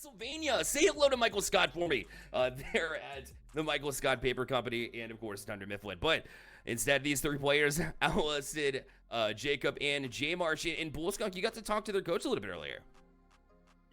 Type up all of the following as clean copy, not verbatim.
Pennsylvania. Say hello to Michael Scott for me. They're at the Michael Scott Paper Company and, of course, Thunder Mifflin. But instead, these three players outlisted Jacob and J March. And Bullskunk, you got to talk to their coach a little bit earlier.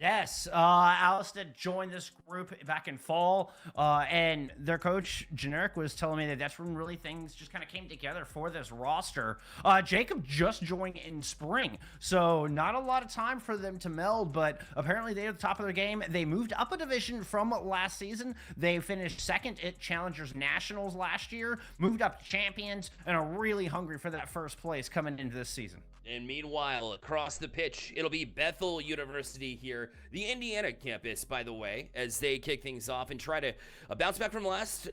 Yes, Alistair joined this group back in fall, and their coach, Generic, was telling me that that's when really things just kind of came together for this roster. Jacob just joined in spring, so not a lot of time for them to meld, but apparently they're at the top of their game. They moved up a division from last season. They finished second at Challengers Nationals last year, moved up to Champions, and are really hungry for that first place coming into this season. And meanwhile, across the pitch, it'll be Bethel University here, the Indiana campus, by the way, as they kick things off and try to bounce back from last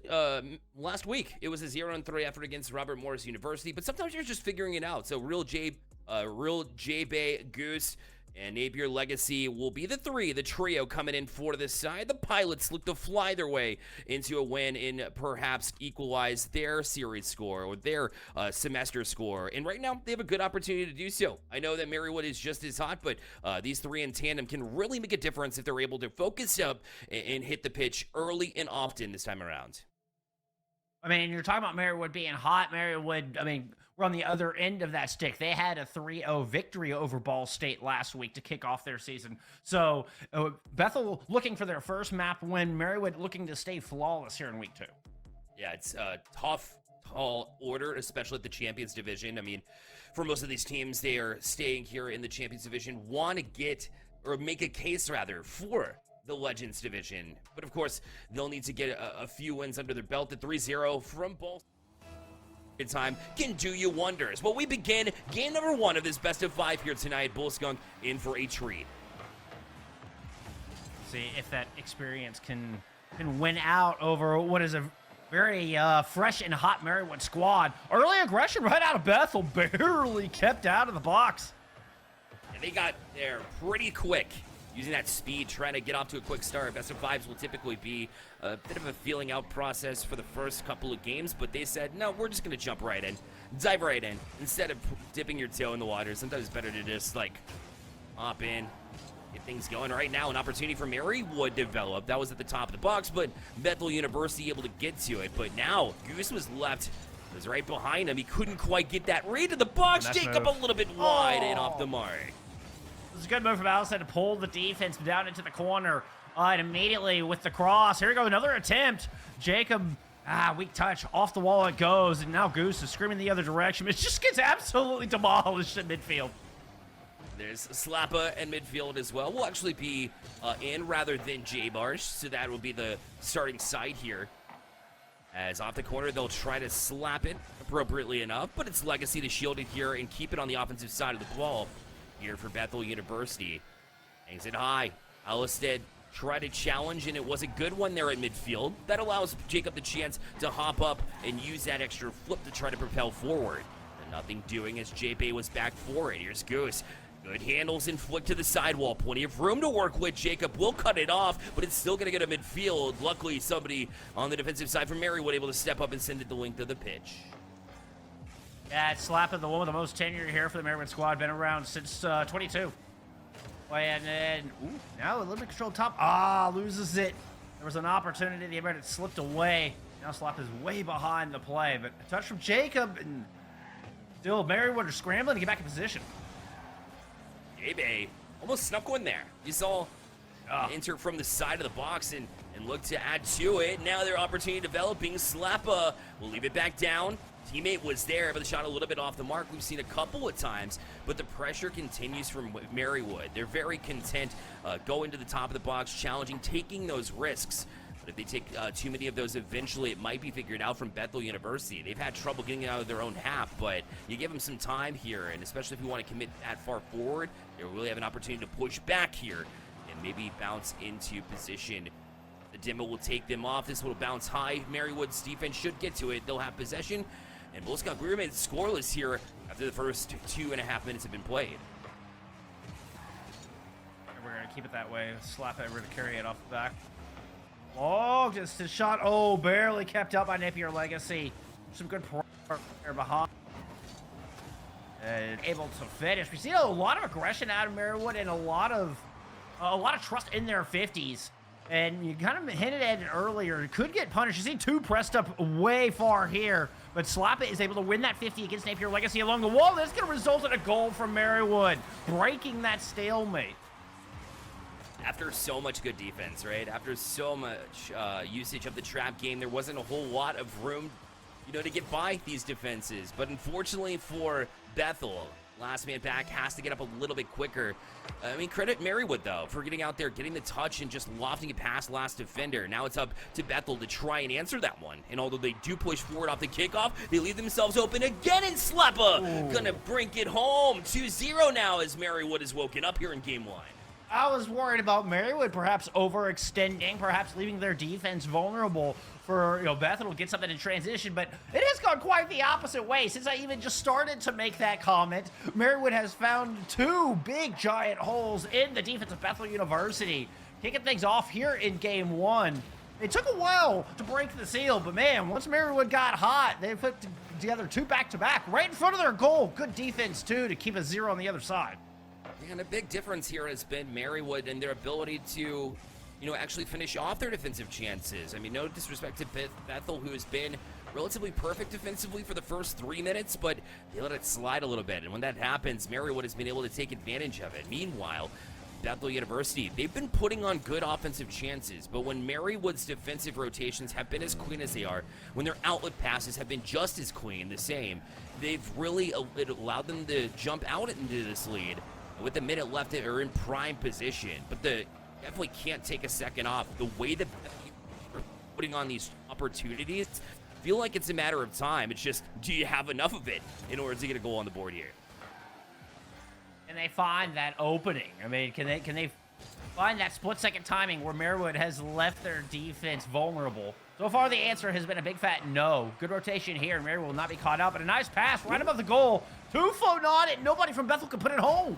week. It was a 0-3 effort against Robert Morris University, but sometimes you're just figuring it out. So Real J-Bay, Goose, and Napier Legacy will be the trio coming in for this side. The Pilots look to fly their way into a win and perhaps equalize their series score or their semester score. And right now, they have a good opportunity to do so. I know that Marywood is just as hot, but these three in tandem can really make a difference if they're able to focus up and hit the pitch early and often this time around. I mean, you're talking about Marywood being hot. Marywood, I mean, we're on the other end of that stick. They had a 3-0 victory over Ball State last week to kick off their season. So Bethel looking for their first map win. Marywood looking to stay flawless here in week 2. Yeah, it's a tall order, especially at the Champions Division. I mean, for most of these teams, they are staying here in the Champions Division, want to get, or make a case rather, for the Legends Division. But of course, they'll need to get a few wins under their belt. The 3-0 from Ball time can do you wonders. Well, we begin game number 1 of this best of 5 here tonight. Bullskunk in for a treat. See if that experience can win out over what is a very fresh and hot Marywood squad. Early aggression right out of Bethel, barely kept out of the box. And they got there pretty quick. Using that speed, trying to get off to a quick start. Best of 5s will typically be a bit of a feeling out process for the first couple of games, but they said, no, we're just going to jump right in. Dive right in. Instead of dipping your toe in the water, sometimes it's better to just, hop in, get things going. Right now, an opportunity for Marywood develop. That was at the top of the box, but Bethel University able to get to it. But now, Goose was left. It was right behind him. He couldn't quite get that read to the box. Jacob a little bit wide and off the mark. It was a good move from Alistair to pull the defense down into the corner. And immediately with the cross, here we go, another attempt. Jacob, weak touch, off the wall it goes, and now Goose is screaming the other direction. It just gets absolutely demolished at midfield. There's Slappa in midfield as well. We'll actually be in rather than J-Barsh, so that will be the starting side here. As off the corner, they'll try to slap it appropriately enough, but it's Legacy to shield it here and keep it on the offensive side of the ball. Here for Bethel University. Hangs it high. Alistair tried to challenge, and it was a good one there at midfield. That allows Jacob the chance to hop up and use that extra flip to try to propel forward. And nothing doing as J-Bay was back for it. Here's Goose. Good handles and flick to the sidewall. Plenty of room to work with. Jacob will cut it off, but it's still going to get to midfield. Luckily, somebody on the defensive side from Marywood able to step up and send it the length of the pitch. Yeah, it's Slappa, the one with the most tenure here for the Marywood squad. Been around since 22. And then, now a little bit control top. Loses it. There was an opportunity. The American slipped away. Now Slappa is way behind the play. But a touch from Jacob, and still Marywood are scrambling to get back in position. J-Bay almost snuck one there. You saw enter from the side of the box and look to add to it. Now their opportunity developing. Slappa will leave it back down. Teammate was there, but the shot a little bit off the mark. We've seen a couple of times, but the pressure continues from Marywood. They're very content going to the top of the box, challenging, taking those risks. But if they take too many of those, eventually it might be figured out from Bethel University. They've had trouble getting out of their own half, but you give them some time here, and especially if you want to commit that far forward, they really have an opportunity to push back here and maybe bounce into position. The demo will take them off. This will bounce high. Marywood's defense should get to it. They'll have possession. And Bullskunk, we remain scoreless here after the first 2.5 minutes have been played. We're going to keep it that way. Slap it. We're going to carry it off the back. Oh, just a shot. Oh, barely kept up by Napier Legacy. Some good pressure behind. And able to finish. We see a lot of aggression out of Marywood and a lot of a lot of trust in their 50s. And you kind of hinted at it earlier. It could get punished. You see 2 pressed up way far here. But Slappa is able to win that 50 against Napier Legacy along the wall. That's going to result in a goal from Marywood, breaking that stalemate. After so much good defense, right? After so much usage of the trap game, there wasn't a whole lot of room, to get by these defenses. But unfortunately for Bethel, last man back has to get up a little bit quicker. Credit Marywood, though, for getting out there, getting the touch, and just lofting it past last defender. Now it's up to Bethel to try and answer that one. And although they do push forward off the kickoff, they leave themselves open again, and Slappa gonna bring it home. 2-0 now as Marywood is woken up here in game 1. I was worried about Marywood perhaps overextending, perhaps leaving their defense vulnerable for Bethel to get something in transition, but it has gone quite the opposite way. Since I even just started to make that comment, Marywood has found 2 big giant holes in the defense of Bethel University, kicking things off here in game 1. It took a while to break the seal, but man, once Marywood got hot, they put together 2 back-to-back right in front of their goal. Good defense too to keep a 0 on the other side. And a big difference here has been Marywood and their ability to, actually finish off their defensive chances. No disrespect to Bethel, who has been relatively perfect defensively for the first 3 minutes, but they let it slide a little bit. And when that happens, Marywood has been able to take advantage of it. Meanwhile, Bethel University, they've been putting on good offensive chances, but when Marywood's defensive rotations have been as clean as they are, when their outlet passes have been just as clean, the same, they've really allowed them to jump out into this lead. With a minute left, they're in prime position, but they definitely can't take a second off. The way that they're putting on these opportunities, I feel like it's a matter of time. It's just, do you have enough of it in order to get a goal on the board here? Can they find that opening? Can they find that split-second timing where Marywood has left their defense vulnerable? So far, the answer has been a big fat no. Good rotation here. Marywood will not be caught out, but a nice pass right above the goal. 2 floating on it. Nobody from Bethel can put it home.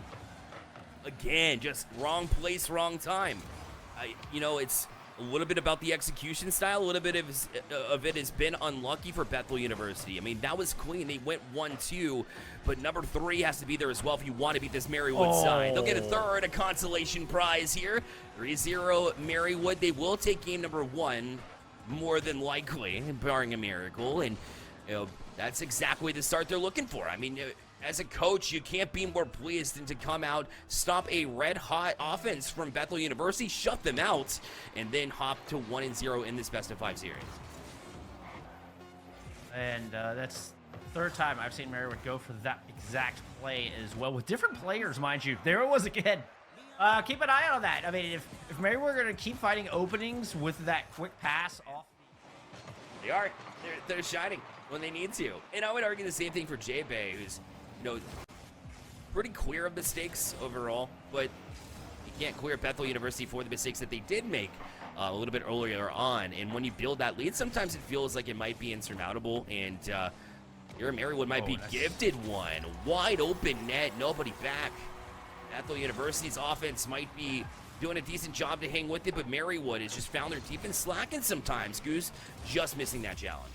Again, just wrong place, wrong time. It's a little bit about the execution style. A little bit of it has been unlucky for Bethel University. That was clean. They went 1-2, but number 3 has to be there as well if you want to beat this Marywood side. They'll get a consolation prize here. 3-0 Marywood. They will take game number 1, more than likely, barring a miracle. And that's exactly the start they're looking for. As a coach, you can't be more pleased than to come out, stop a red-hot offense from Bethel University, shut them out, and then hop to 1-0 in this best-of-5 series. And that's the 3rd time I've seen Marywood go for that exact play as well, with different players, mind you. There it was again. Keep an eye on that. If Marywood are going to keep finding openings with that quick pass off. They are. They're shining when they need to. And I would argue the same thing for J-Bay, who's pretty clear of mistakes overall, but you can't clear Bethel University for the mistakes that they did make a little bit earlier on. And when you build that lead, sometimes it feels like it might be insurmountable, and here Marywood might be gifted one. Wide open net, nobody back. Bethel University's offense might be doing a decent job to hang with it, but Marywood has just found their defense slacking sometimes. Goose just missing that challenge.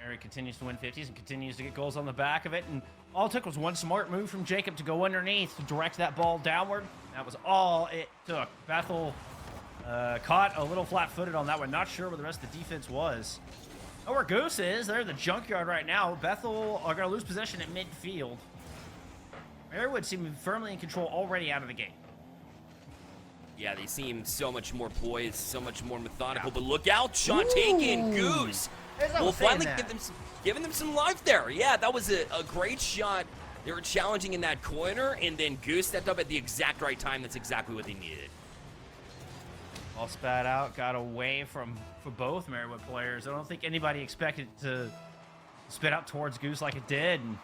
Mary continues to win 50s and continues to get goals on the back of it, and all it took was one smart move from Jacob to go underneath to direct that ball downward. That was all it took. Bethel caught a little flat-footed on that one. Not sure where the rest of the defense was. Oh, where Goose is. They're in the junkyard right now. Bethel are going to lose possession at midfield. Marywood seem firmly in control already out of the gate. Yeah, they seem so much more poised, so much more methodical, but look out, shot taken, Goose. Well, finally giving them some life there. Yeah, that was a great shot. They were challenging in that corner, and then Goose stepped up at the exact right time. That's exactly what they needed. All spat out, got away for both Marywood players. I don't think anybody expected it to spit out towards Goose like it did. And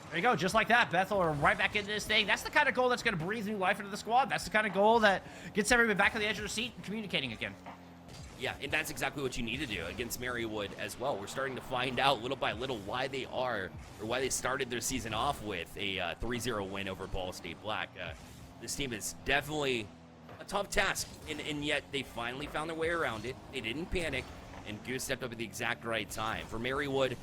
there you go, just like that. Bethel are right back into this thing. That's the kind of goal that's going to breathe new life into the squad. That's the kind of goal that gets everybody back on the edge of their seat and communicating again. Yeah, and that's exactly what you need to do against Marywood as well. We're starting to find out little by little why they started their season off with a 3-0 win over Ball State Black. This team is definitely a tough task, and yet they finally found their way around it. They didn't panic, and Goose stepped up at the exact right time. For Marywood,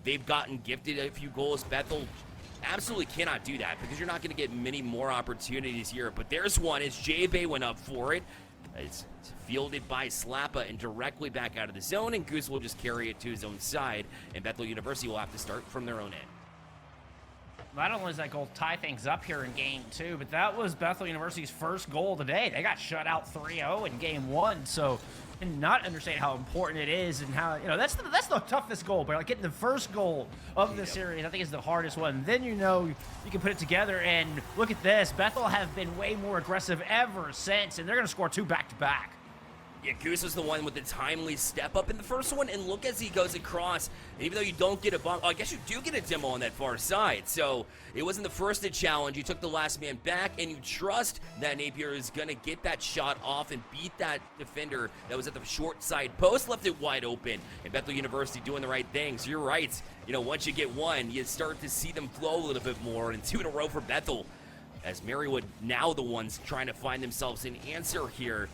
they've gotten gifted a few goals. Bethel absolutely cannot do that because you're not going to get many more opportunities here. But there's one as J-Bay went up for it. It's fielded by Slappa and directly back out of the zone, and Goose will just carry it to his own side, and Bethel University will have to start from their own end. Not only does that goal tie things up here in game 2, but that was Bethel University's first goal today. They got shut out 3-0 in game 1, so I cannot understand how important it is and how, that's the toughest goal, but like getting the first goal of the series, I think is the hardest one. Then you can put it together, and look at this. Bethel have been way more aggressive ever since, and they're going to score 2 back-to-back. Yeah, Goose was the one with the timely step up in the first one, and look as he goes across, and even though you don't get a bomb, I guess you do get a demo on that far side, so it wasn't the first to challenge. You took the last man back, and you trust that Napier is going to get that shot off and beat that defender that was at the short side post, left it wide open, and Bethel University doing the right thing. So you're right, once you get one, you start to see them flow a little bit more, and 2 in a row for Bethel, as Marywood now the ones trying to find themselves an answer here.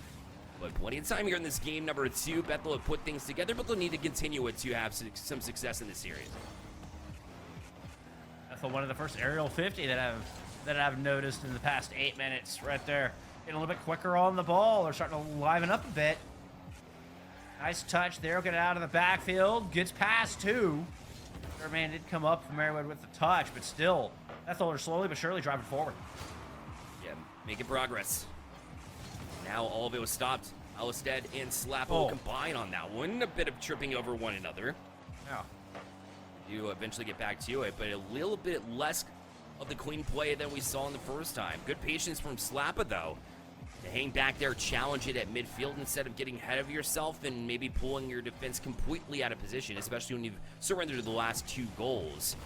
But plenty of time here in this game number 2. Bethel have put things together, but they'll need to continue it to have some success in this series. Bethel, one of the first aerial 50 that I've noticed in the past 8 minutes right there. Getting a little bit quicker on the ball. They're starting to liven up a bit. Nice touch there. Get it out of the backfield. Gets past 2. Third man did come up from Marywood with the touch, but still, Bethel are slowly but surely driving forward. Yeah, making progress. Now all of it was stopped. Alistad and Slappa will combine on that one. A bit of tripping over one another. Yeah. You eventually get back to it, but a little bit less of the clean play than we saw in the first time. Good patience from Slappa, though, to hang back there, challenge it at midfield instead of getting ahead of yourself and maybe pulling your defense completely out of position, especially when you've surrendered to the last 2 goals.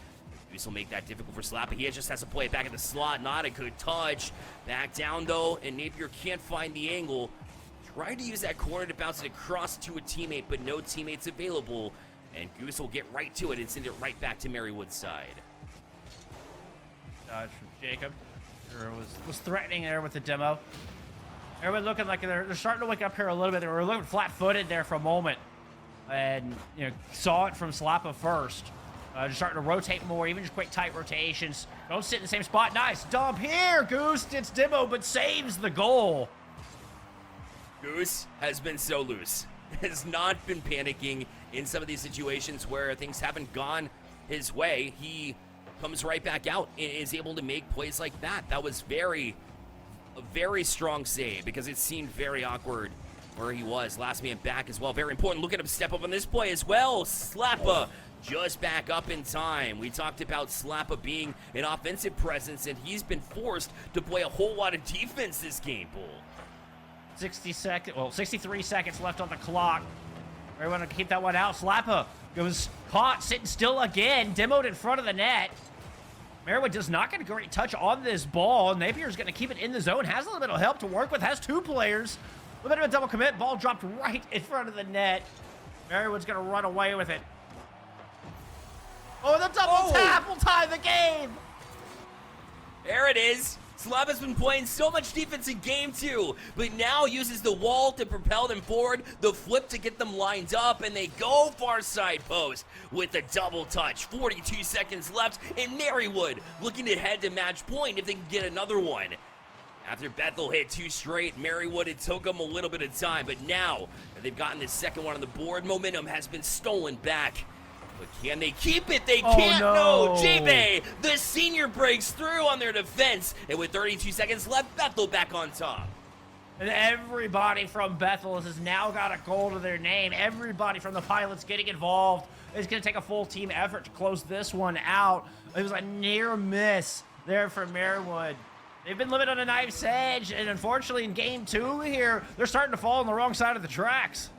This will make that difficult for Slappa. He just has to play it back at the slot. Not a good touch. Back down, though, and Napier can't find the angle. Tried to use that corner to bounce it across to a teammate, but no teammates available. And Goose will get right to it and send it right back to Marywood's side. Dodge from Jacob. Was threatening there with the demo. Everyone looking like they're starting to wake up here a little bit. They were looking flat-footed there for a moment. And, saw it from Slappa first. Just starting to rotate more, even just quick, tight rotations. Don't sit in the same spot. Nice dump here. Goose gets demo, but saves the goal. Goose has been so loose. Has not been panicking in some of these situations where things haven't gone his way. He comes right back out and is able to make plays like that. That was a very strong save because it seemed very awkward where he was. Last man back as well. Very important. Look at him step up on this play as well. Slappa. Just back up in time. We talked about Slappa being an offensive presence, and he's been forced to play a whole lot of defense this game, Bull. 63 seconds left on the clock. We want to keep that one out. Slappa goes caught, sitting still again, demoed in front of the net. Marywood does not get a great touch on this ball. Napier's going to keep it in the zone. Has a little bit of help to work with. Has 2 players. A little bit of a double commit. Ball dropped right in front of the net. Marywood's going to run away with it. Oh, the double tap will tie the game. There it is. Slappa's been playing so much defense in game 2, but now uses the wall to propel them forward, the flip to get them lined up, and they go far side post with a double touch. 42 seconds left, and Marywood looking to head to match point if they can get another one. After Bethel hit 2 straight, Marywood, it took them a little bit of time, but now that they've gotten the second one on the board, momentum has been stolen back. But can they keep it? They can't. No. J-Bay, the senior, breaks through on their defense. And with 32 seconds left, Bethel back on top. And everybody from Bethel has now got a goal to their name. Everybody from the Pilots getting involved. It's going to take a full team effort to close this one out. It was a near miss there for Marywood. They've been living on a knife's edge, and unfortunately in game 2 here, they're starting to fall on the wrong side of the tracks.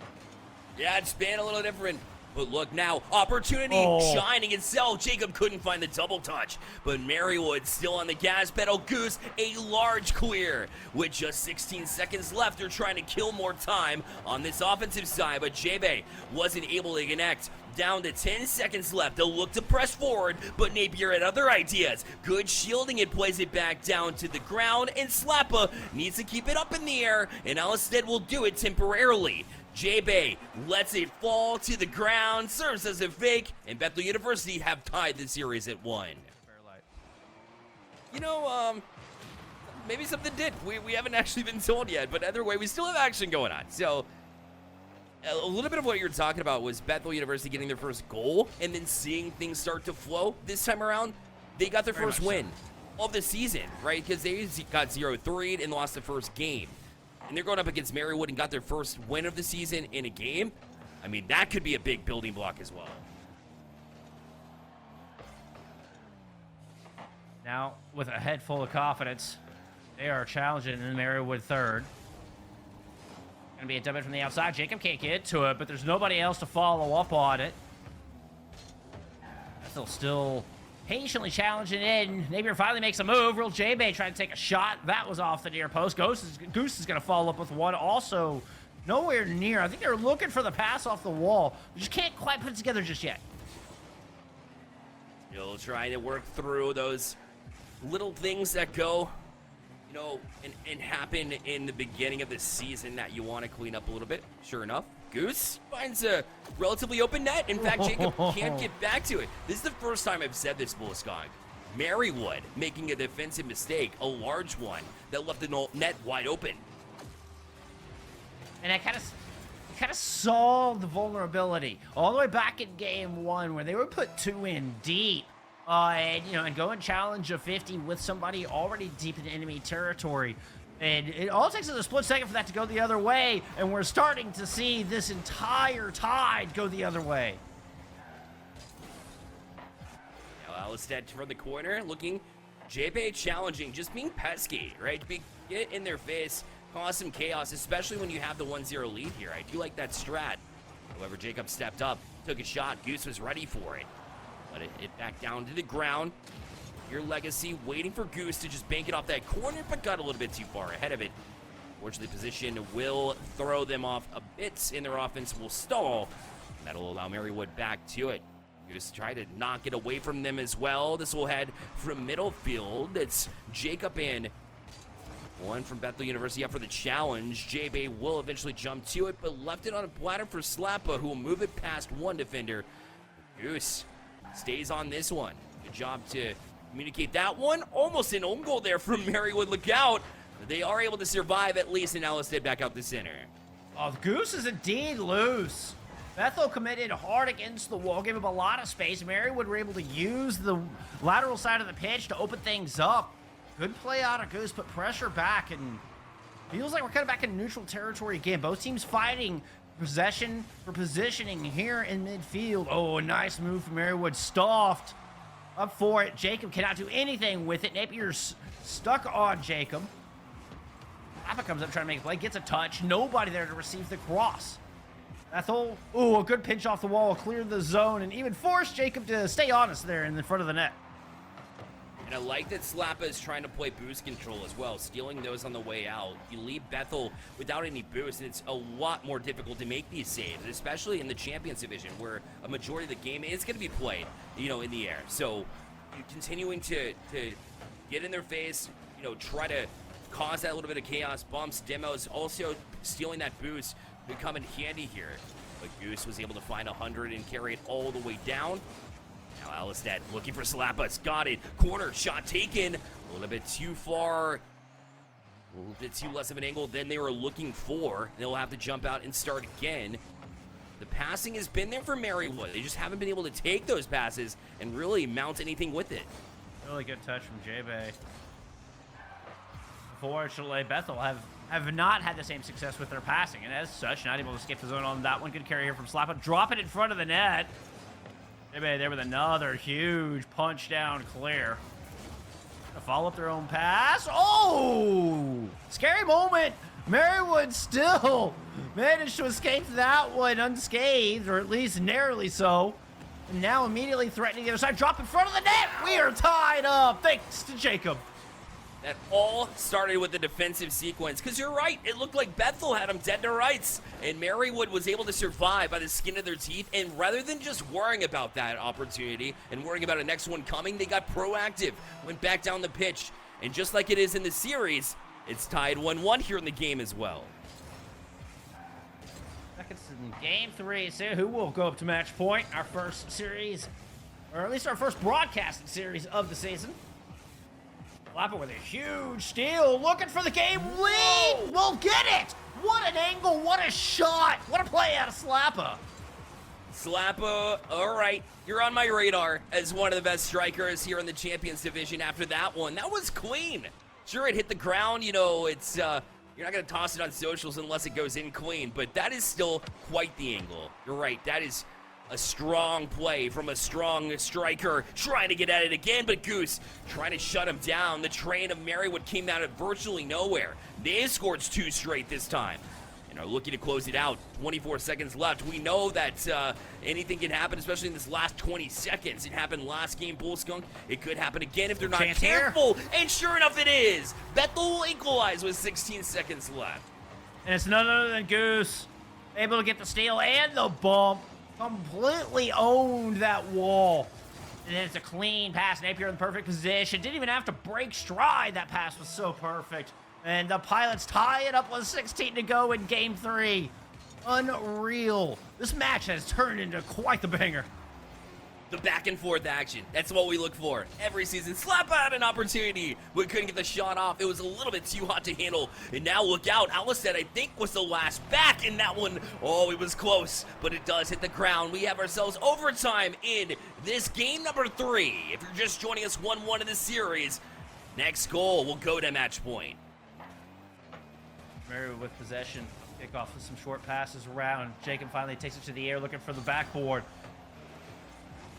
Yeah, it's been a little different. But look now, opportunity shining itself. Jacob couldn't find the double touch, but Marywood still on the gas pedal. Goose, a large clear. With just 16 seconds left, they're trying to kill more time on this offensive side, but J-Bay wasn't able to connect. Down to 10 seconds left. They'll look to press forward, but Napier had other ideas. Good shielding, it plays it back down to the ground, and Slappa needs to keep it up in the air, and Alistad will do it temporarily. J-Bay lets it fall to the ground, serves as a fake, and Bethel University have tied the series at 1. You know, maybe something did. We haven't actually been told yet, but either way, we still have action going on. So, a little bit of what you're talking about was Bethel University getting their first goal and then seeing things start to flow. This time around, they got their first win of the season, right? Because they got 0-3 and lost the first game. And they're going up against Marywood and got their first win of the season in a game. I mean, that could be a big building block as well. Now, with a head full of confidence, they are challenging in Marywood third. Gonna be a W from the outside. Jacob can't get to it, but there's nobody else to follow up on it. Bethel still patiently challenging in. Napier finally makes a move. Real J-Bay trying to take a shot. That was off the near post. Goose is gonna follow up with one. Also, nowhere near. I think they're looking for the pass off the wall. We just can't quite put it together just yet. Still trying to work through those little things that go, you know, and happen in the beginning of the season that you want to clean up a little bit. Sure enough, Goose finds a relatively open net. In fact, Jacob can't get back to it. This is the first time I've said this, Bullskunk. Marywood making a defensive mistake, a large one, that left the net wide open. And I kind of solved the vulnerability all the way back in game one where they were put 2 in deep. And go and challenge a 50 with somebody already deep in enemy territory. And it all takes is a split second for that to go the other way, and we're starting to see this entire tide go the other way. Now Alistad from the corner, looking J-Bay challenging, just being pesky, right? Get in their face, cause some chaos, especially when you have the 1-0 lead here. I do like that strat. However, Jacob stepped up, took a shot. Goose was ready for it. Let it hit back down to the ground. Your Legacy waiting for Goose to just bank it off that corner, but got a little bit too far ahead of it. Fortunately, position will throw them off a bit, and their offense will stall. That'll allow Marywood back to it. Goose try to knock it away from them as well. This will head from middle field. It's Jacob in. One from Bethel University up for the challenge. J-Bay will eventually jump to it, but left it on a platter for Slappa, who will move it past one defender. Goose stays on this one. Good job to communicate that one. Almost an own goal there from Marywood. Look out. They are able to survive at least, and Alistad back out the center. Oh, Goose is indeed loose. Bethel committed hard against the wall, gave him a lot of space. Marywood were able to use the lateral side of the pitch to open things up. Good play out of Goose, put pressure back, and feels like we're kind of back in neutral territory again. Both teams fighting possession for positioning here in midfield. Oh, a nice move from Marywood. Stuffed up for it. Jacob cannot do anything with it. Napier's stuck on Jacob. Papa comes up trying to make a play, gets a touch. Nobody there to receive the cross. Bethel, a good pinch off the wall, cleared the zone, and even forced Jacob to stay honest there in the front of the net. And I like that Slappa is trying to play boost control as well, stealing those on the way out. You leave Bethel without any boost, and it's a lot more difficult to make these saves, especially in the Champions Division, where a majority of the game is going to be played, in the air. So you're continuing to get in their face, try to cause that little bit of chaos, bumps, demos, also stealing that boost could come in handy here. But Goose was able to find 100 and carry it all the way down. Now Alistad looking for Slappa. It's got it. Corner shot taken. A little bit too far. A little bit too less of an angle than they were looking for. They'll have to jump out and start again. The passing has been there for Marywood. They just haven't been able to take those passes and really mount anything with it. Really good touch from J-Bay. Unfortunately, Bethel have not had the same success with their passing, and as such, not able to escape the zone on that one. Good carry here from Slappa. Drop it in front of the net. J-Bay there with another huge punch down clear. Gonna follow up their own pass. Oh! Scary moment. Marywood still managed to escape that one unscathed, or at least narrowly so. And now immediately threatening the other side. Drop in front of the net. We are tied up thanks to Jacob. That all started with the defensive sequence, because you're right, it looked like Bethel had them dead to rights, and Marywood was able to survive by the skin of their teeth, and rather than just worrying about that opportunity and worrying about a next one coming, they got proactive, went back down the pitch, and just like it is in the series, it's tied 1-1 here in the game as well. Seconds in game 3, so who will go up to match point, our first series, or at least our first broadcasting series of the season. Slapper with a huge steal, looking for the game lead. We'll get it. What an angle, what a shot. What a play out of Slapper. Slappa, all right, you're on my radar as one of the best strikers here in the Champions Division after that one. That was clean. Sure, it hit the ground, you know, it's, you're not going to toss it on socials unless it goes in clean, but that is still quite the angle. You're right, that is a strong play from a strong striker trying to get at it again, but Goose trying to shut him down. The train of Marywood came out of virtually nowhere. They scored 2 straight this time and are looking to close it out. 24 seconds left. We know that anything can happen, especially in this last 20 seconds. It happened last game, Bullskunk. It could happen again if they're not careful. And sure enough, it is. Bethel will equalize with 16 seconds left. And it's none other than Goose, able to get the steal and the bump. Completely owned that wall. And then it's a clean pass. Napier in the perfect position. Didn't even have to break stride. That pass was so perfect. And the Pilots tie it up with 16 to go in Game 3. Unreal. This match has turned into quite the banger. The back and forth action. That's what we look for every season. Slap out an opportunity. We couldn't get the shot off. It was a little bit too hot to handle. And now look out. Alistair, I think, was the last back in that one. Oh, it was close, but it does hit the ground. We have ourselves overtime in this game number 3. If you're just joining us 1-1 in the series, next goal will go to match point. Marywood with possession. Kick off with some short passes around. Jacob finally takes it to the air looking for the backboard.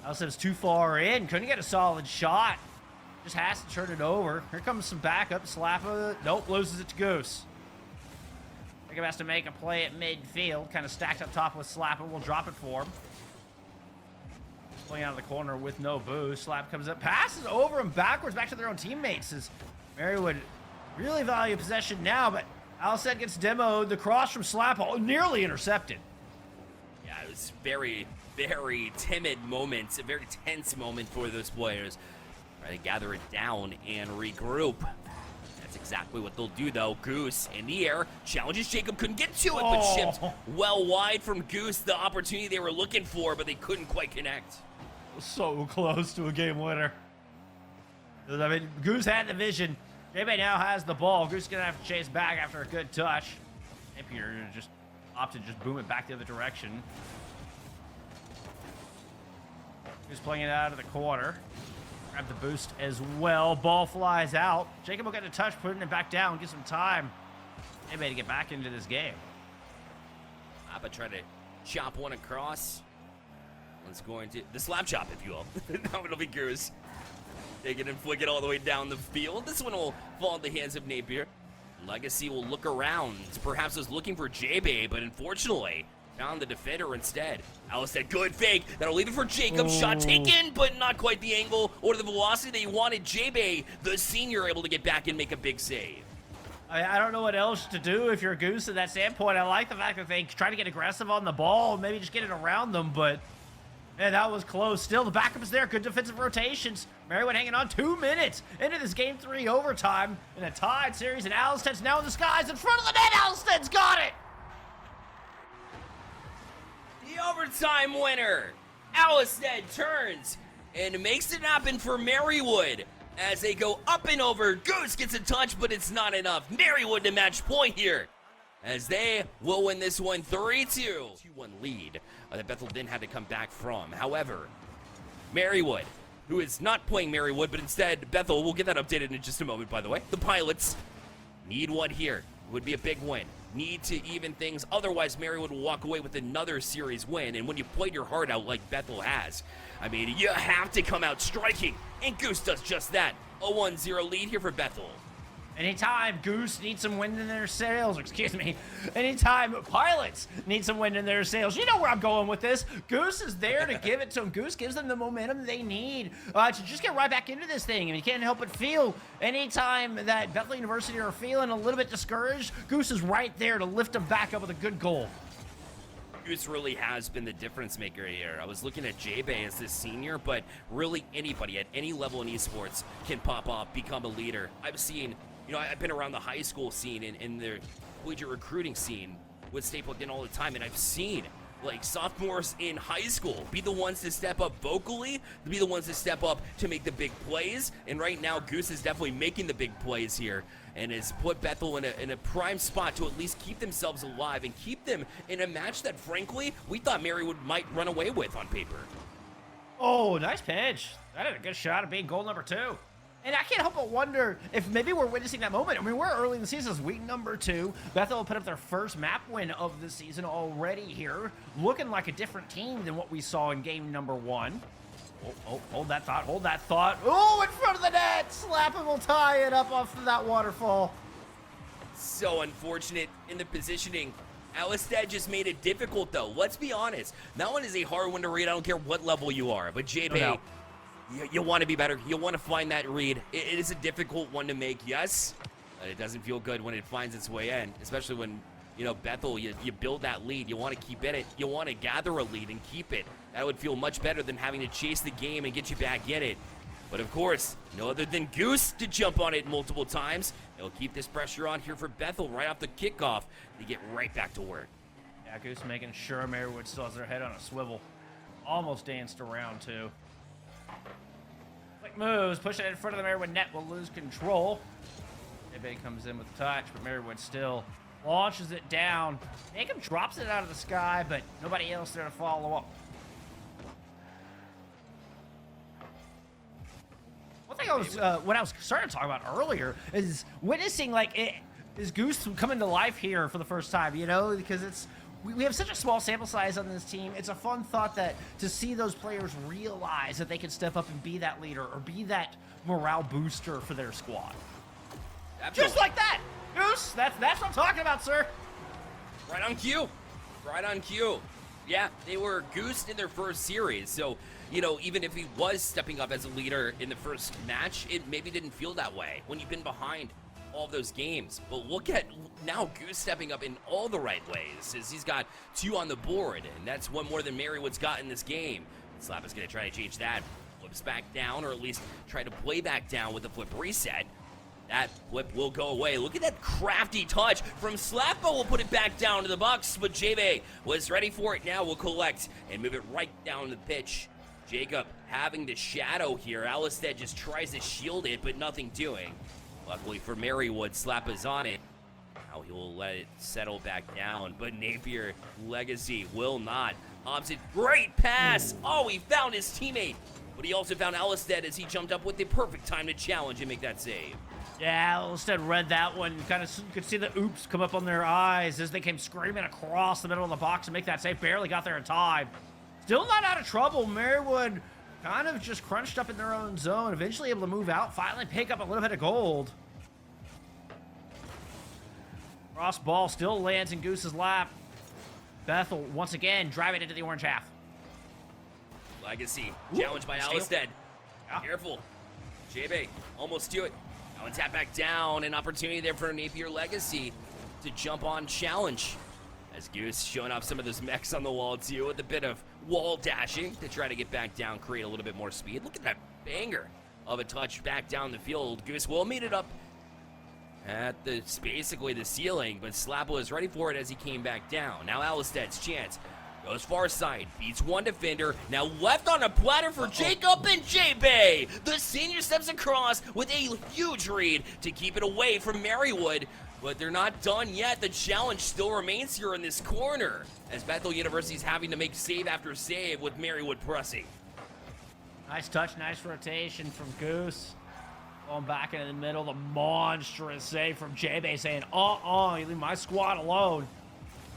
Alistair's too far in. Couldn't get a solid shot. Just has to turn it over. Here comes some backup. Slapper. Nope, loses it to Goose. Jacob has to make a play at midfield. Kind of stacked up top with Slapper. We'll drop it for him. Playing out of the corner with no boost. Slap comes up. Passes over and backwards back to their own teammates. As Marywood really value possession now, but Alistair gets demoed. The cross from Slapper nearly intercepted. Yeah, it was very timid moment, a very tense moment for those players. Try to gather it down and regroup. That's exactly what they'll do, though. Goose in the air challenges Jacob, couldn't get to it, but chipped well wide from Goose. The opportunity they were looking for, but they couldn't quite connect. So close to a game winner. I mean, Goose had the vision. JB now has the ball. Goose is going to have to chase back after a good touch. Napier just opted to just boom it back the other direction. Who's playing it out of the corner. Grab the boost as well. Ball flies out. Jacob will get a touch, putting it back down. Get some time. Maybe to get back into this game. Abba trying to chop one across. One's going to the slap chop, if you will. Now it'll be Goose. Take it and flick it all the way down the field. This one will fall in the hands of Napier. Legacy will look around. Perhaps was looking for J-Bay, but unfortunately found the defender instead. Alistair, good fake. That'll leave it for Jacob. Shot taken, but not quite the angle or the velocity that he wanted. J-Bay, the senior, able to get back and make a big save. I don't know what else to do if you're a Goose at that standpoint. I like the fact that they try to get aggressive on the ball, maybe just get it around them, but man, that was close. Still, the backup is there. Good defensive rotations. Marywood hanging on 2 minutes into this Game 3 overtime in a tied series, and Alistair's now in the skies in front of the net. Alistair's got it! The overtime winner, Alistair, turns and makes it happen for Marywood as they go up and over. Goose gets a touch, but it's not enough. Marywood to match point here as they will win this one 3-2. 2-1 lead that Bethel didn't have to come back from. However, Marywood, who is not playing Marywood, but instead Bethel, we'll get that updated in just a moment, by the way. The Pilots need one here. It would be a big win. Need to even things, otherwise Marywood will walk away with another series win. And when you played your heart out like Bethel has, I mean, you have to come out striking, and Goose does just that. A 1-0 lead here for Bethel. Anytime Goose needs some wind in their sails, anytime Pilots need some wind in their sails, you know where I'm going with this. Goose is there to give it to them. Goose gives them the momentum they need to just get right back into this thing. And you can't help but feel anytime that Bethel University are feeling a little bit discouraged, Goose is right there to lift them back up with a good goal. Goose really has been the difference maker here. I was looking at J-Bay as this senior, but really anybody at any level in esports can pop off, become a leader. I've seen, you know, I've been around the high school scene and the collegiate recruiting scene with Stapleton all the time, and I've seen like sophomores in high school. Be the ones to step up vocally, be the ones to step up to make the big plays. And right now, Goose is definitely making the big plays here and has put Bethel in a prime spot to at least keep themselves alive and keep them in a match that, frankly, we thought Marywood might run away with on paper. Oh, nice pitch. That had a good shot of being goal number 2. And I can't help but wonder if maybe we're witnessing that moment. I mean, we're early in the season. It's week number 2. Bethel put up their first map win of the season already here. Looking like a different team than what we saw in game number 1. Oh, hold that thought, hold that thought. Oh, in front of the net! Slapper will tie it up off of that waterfall. So unfortunate in the positioning. Alistad just made it difficult, though. Let's be honest. That one is a hard one to read. I don't care what level you are. But JB, you want to be better. You want to find that read. It is a difficult one to make, yes. But it doesn't feel good when it finds its way in, especially when, you know, Bethel, you build that lead. You want to keep in it. You want to gather a lead and keep it. That would feel much better than having to chase the game and get you back in it. But of course, no other than Goose to jump on it multiple times. It'll keep this pressure on here for Bethel right off the kickoff to get right back to work. Yeah, Goose making sure Marywood still has their head on a swivel. Almost danced around, too. Quick moves, push it in front of the Marywood net, will lose control. Maybe comes in with a touch, but Marywood still launches it down. Jacob drops it out of the sky, but nobody else there to follow up. One thing I was, what I was starting to talk about earlier is witnessing, is Goose coming to life here for the first time, you know, because we have such a small sample size on this team. It's a fun thought that to see those players realize that they can step up and be that leader or be that morale booster for their squad. Absolutely. Just like that, Goose. That's what I'm talking about, sir. Right on cue. Right on cue. Yeah, they were goosed in their first series, so, you know, even if he was stepping up as a leader in the first match, it maybe didn't feel that way when you've been behind all of those games. But look at now Goose stepping up in all the right ways, as he's got 2 on the board, and that's one more than Marywood's got in this game. Slap is going to try to change that. Flips back down, or at least try to play back down with the flip reset. That flip will go away. Look at that crafty touch from Slappa. Will put it back down to the box, but JB was ready for it. Now will collect and move it right down the pitch. Jacob having the shadow here. Alistad just tries to shield it, but nothing doing. Luckily for Marywood, Slappa's on it. Now he will let it settle back down, but Napier Legacy will not. Opposite, great pass. Oh, he found his teammate, but he also found Alistad as he jumped up with the perfect time to challenge and make that save. Yeah, Alistad read that one. Kind of could see the oops come up on their eyes as they came screaming across the middle of the box to make that save. Barely got there in time. Still not out of trouble. Marywood kind of just crunched up in their own zone. Eventually able to move out. Finally pick up a little bit of gold. Cross ball still lands in Goose's lap. Bethel once again driving into the orange half. Legacy challenged by Alistad. Yeah. Careful. JB almost to it. Now and tap back down. An opportunity there for Napier Legacy to jump on challenge. As Goose showing off some of those mechs on the wall too, with a bit of wall dashing to try to get back down, create a little bit more speed. Look at that banger of a touch back down the field. Goose will meet it up at basically the ceiling, but Slappa is ready for it as he came back down. Now Alistad's chance. Goes far side, beats one defender, now left on a platter for Jacob and J-Bay. The senior steps across with a huge read to keep it away from Marywood, but they're not done yet. The challenge still remains here in this corner, as Bethel University is having to make save after save with Marywood pressing. Nice touch, nice rotation from Goose. Going back into the middle, the monstrous save from J-Bay saying, you leave my squad alone.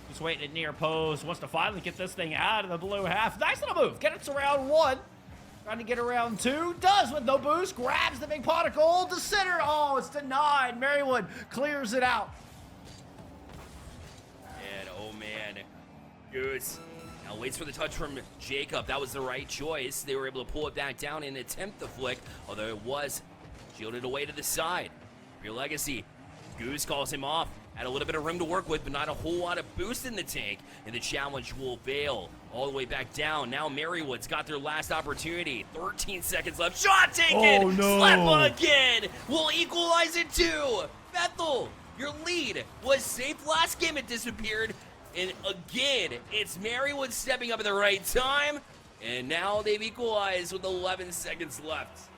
Just waiting at near post, wants to finally get this thing out of the blue half. Nice little move, get it to round 1. Trying to get around 2, does with no boost, grabs the big pot of gold to center. Oh, it's denied. Marywood clears it out. And oh man, Goose now waits for the touch from Jacob. That was the right choice. They were able to pull it back down and attempt the flick, although it was shielded away to the side. Your Legacy, Goose calls him off. Had a little bit of room to work with, but not a whole lot of boost in the tank. And the challenge will fail all the way back down. Now Marywood's got their last opportunity. 13 seconds left. Shot taken! Oh, no. Slappa again! We'll equalize it too! Bethel, your lead was safe last game. It disappeared. And again, it's Marywood stepping up at the right time. And now they've equalized with 11 seconds left.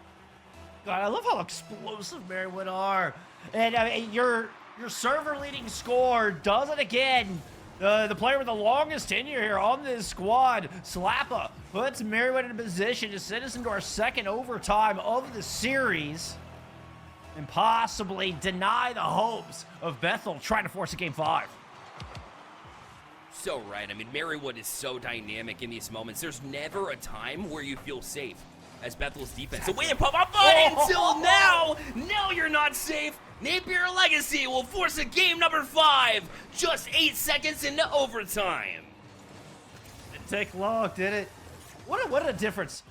God, I love how explosive Marywood are. And I mean, your server leading score does it again. The player with the longest tenure here on this squad, Slappa, puts Marywood in a position to send us into our second overtime of the series and possibly deny the hopes of Bethel trying to force a game 5. So right. I mean, Marywood is so dynamic in these moments. There's never a time where you feel safe as Bethel's defense. So way to pop up until now. Now you're not safe. Napier Legacy will force a game number 5. Just 8 seconds into overtime. Didn't take long, did it? What a difference.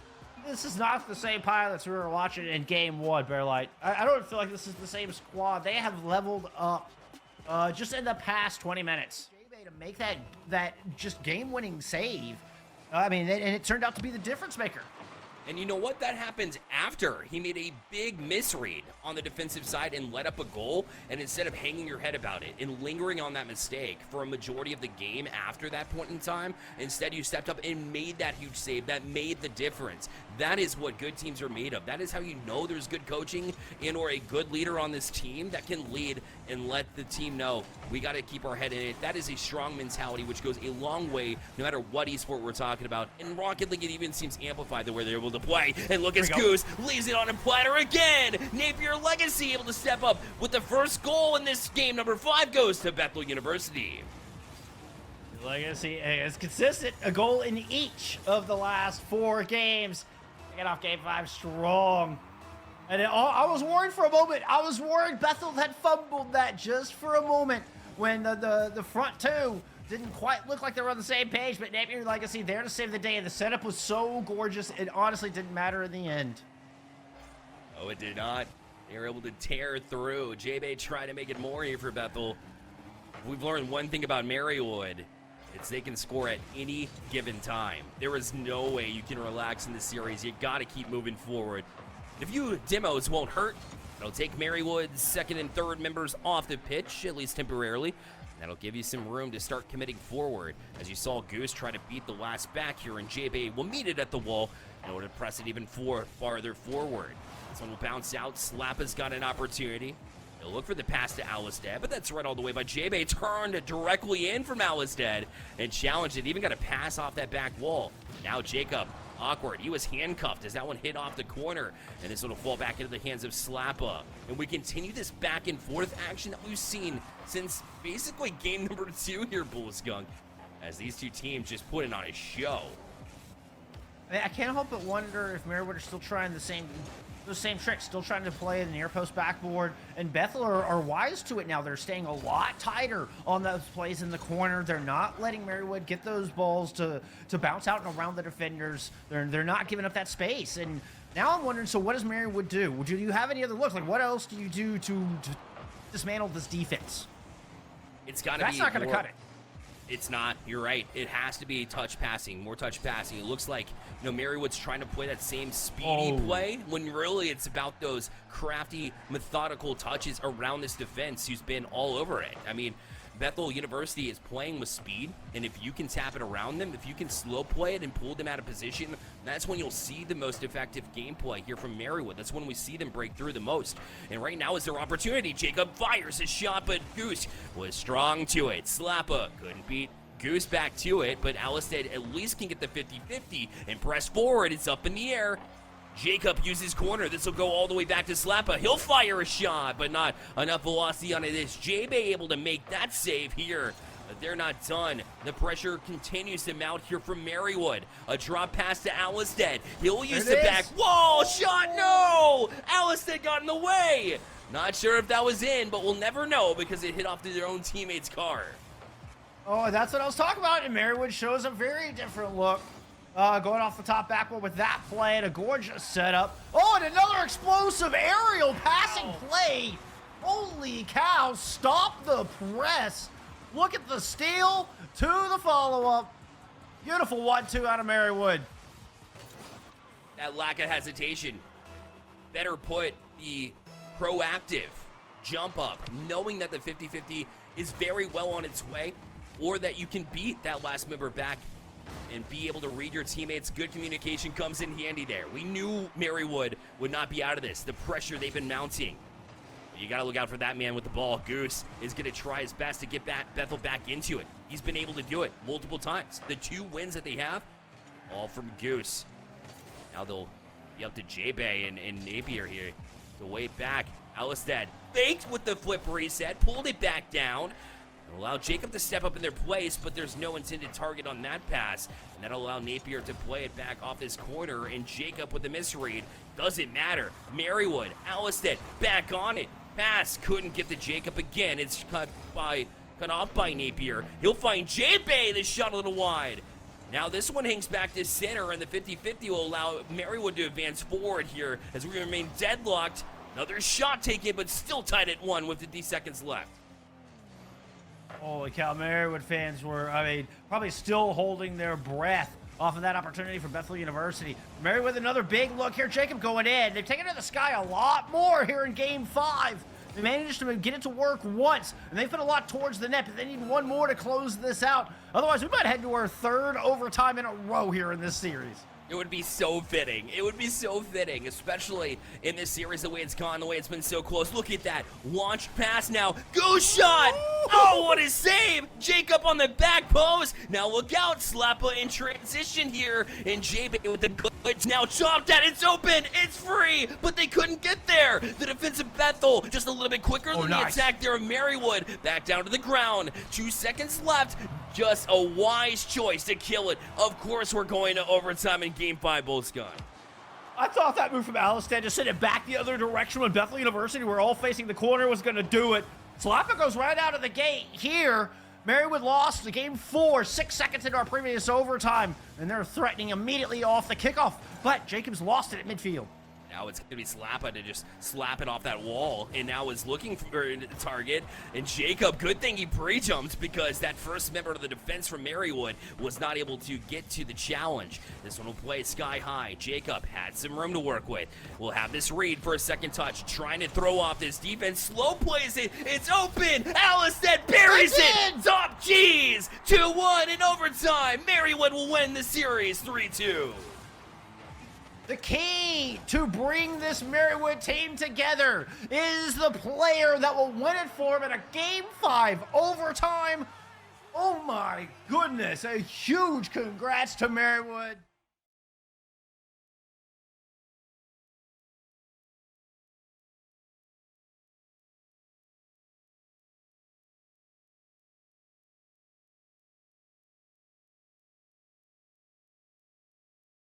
This is not the same pilots we were watching in game 1, Bearlight. I don't feel like this is the same squad. They have leveled up just in the past 20 minutes. To make that just game-winning save, I mean, and it turned out to be the difference maker. And you know what? That happened after he made a big misread on the defensive side and let up a goal. And instead of hanging your head about it and lingering on that mistake for a majority of the game after that point in time, instead you stepped up and made that huge save that made the difference. That is what good teams are made of. That is how you know there's good coaching and or a good leader on this team that can lead and let the team know we got to keep our head in it. That is a strong mentality, which goes a long way no matter what esport we're talking about. In Rocket League, it even seems amplified the way they're able to play. And look at Goose, leaves it on a platter again. Napier Legacy able to step up with the first goal in this game. Number 5 goes to Bethel University. Legacy is consistent. A goal in each of the last 4 games. Get off game 5 strong. And I was worried for a moment. I was worried Bethel had fumbled that just for a moment when the front 2 didn't quite look like they were on the same page, but Napier Legacy there to save the day, and the setup was so gorgeous, it honestly didn't matter in the end. Oh, it did not. They were able to tear through. J-Bay tried to make it more here for Bethel. We've learned one thing about Marywood. It's they can score at any given time. There is no way you can relax in this series. You got to keep moving forward. A few demos won't hurt. It'll take Marywood's second and third members off the pitch, at least temporarily. That'll give you some room to start committing forward. As you saw Goose try to beat the last back here, and J-Bay will meet it at the wall in order to press it even farther forward. This one will bounce out. Slappa's got an opportunity. He'll look for the pass to Alistad, but that's right all the way by J-Bay. Turned directly in from Alistad and challenged it. Even got a pass off that back wall. Now Jacob, awkward. He was handcuffed as that one hit off the corner, and this one will fall back into the hands of Slappa. And we continue this back and forth action that we've seen since basically game number 2 here, Bullskunk, as these two teams just putting on a show. I can't help but wonder if Marywood are still trying those same tricks, still trying to play the near post backboard, and Bethel are wise to it now. They're staying a lot tighter on those plays in the corner. They're not letting Marywood get those balls to bounce out and around the defenders. They're not giving up that space. And now I'm wondering, so what does Marywood do? Do you have any other looks? Like, what else do you do to dismantle this defense? It's got to be. That's not going to cut it. It's not. You're right. It has to be touch passing, more touch passing. It looks like, Marywood's trying to play that same speedy play when really it's about those crafty, methodical touches around this defense who's been all over it. I mean, Bethel University is playing with speed, and if you can tap it around them, if you can slow play it and pull them out of position, that's when you'll see the most effective gameplay here from Marywood. That's when we see them break through the most. And right now is their opportunity. Jacob fires his shot, but Goose was strong to it. Slappa couldn't beat Goose back to it, but Alistad at least can get the 50-50 and press forward. It's up in the air. Jacob uses corner. This will go all the way back to Slappa. He'll fire a shot, but not enough velocity on it. Is J-Bay able to make that save here? But they're not done. The pressure continues to mount here from Marywood. A drop pass to Alistad. He'll use the back wall shot. No! Alistad got in the way. Not sure if that was in, but we'll never know because it hit off to their own teammate's car. Oh, that's what I was talking about. And Marywood shows a very different look. Going off the top backboard with that play and a gorgeous setup. Oh, and another explosive aerial passing play. Holy cow, stop the press. Look at the steal to the follow-up. Beautiful 1-2 out of Marywood. That lack of hesitation. Better put, the proactive jump up, knowing that the 50-50 is very well on its way. or that you can beat that last member back and be able to read your teammates. Good communication comes in handy there. We knew Marywood would not be out of this. The pressure they've been mounting. You got to look out for that man with the ball. Goose is going to try his best to get Bethel back into it. He's been able to do it multiple times. The 2 wins that they have, all from Goose. Now they'll be up to J-Bay and Napier here to wait back. Alistad faked with the flip reset, pulled it back down. Allow Jacob to step up in their place, but there's no intended target on that pass. And that'll allow Napier to play it back off his corner, and Jacob with the misread. Doesn't matter. Marywood, Alistad back on it. Pass couldn't get to Jacob again. It's cut off by Napier. He'll find J-Bay, the shot a little wide. Now this one hangs back to center, and the 50-50 will allow Marywood to advance forward here as we remain deadlocked. Another shot taken, but still tied at 1 with 50 seconds left. Holy cow, Marywood fans were, probably still holding their breath off of that opportunity for Bethel University. Marywood, another big look here. Jacob going in. They've taken it to the sky a lot more here in Game 5. They managed to get it to work once, and they put a lot towards the net, but they need one more to close this out. Otherwise, we might head to our 3rd overtime in a row here in this series. It would be so fitting. It would be so fitting, especially in this series, the way it's gone, the way it's been so close. Look at that. Launched pass now. Goose shot! Oh, what a save! Jacob on the back post. Now look out. Slappa in transition here. And J-Bay with the glitch. Now chopped at. It's open. It's free. But they couldn't get there. The defensive Bethel just a little bit quicker than the attack there of Marywood. Back down to the ground. 2 seconds left. Just a wise choice to kill it. Of course, we're going to overtime in Game 5, Bullskunk. I thought that move from Alistad to send it back the other direction when Bethel University were all facing the corner was going to do it. Slappa goes right out of the gate here. Marywood lost the Game 4, 6 seconds into our previous overtime, and they're threatening immediately off the kickoff, but Jacobs lost it at midfield. Now it's going to be Slappa to just slap it off that wall, and now is looking for a target. And Jacob, good thing he pre-jumped because that first member of the defense from Marywood was not able to get to the challenge. This one will play sky high. Jacob had some room to work with. We'll have this read for a second touch, trying to throw off this defense. Slow plays it. It's open. Alistad buries it. Top cheese. 2-1 in overtime. Marywood will win the series 3-2. The key to bring this Marywood team together is the player that will win it for him in a Game 5 overtime. Oh my goodness, a huge congrats to Marywood.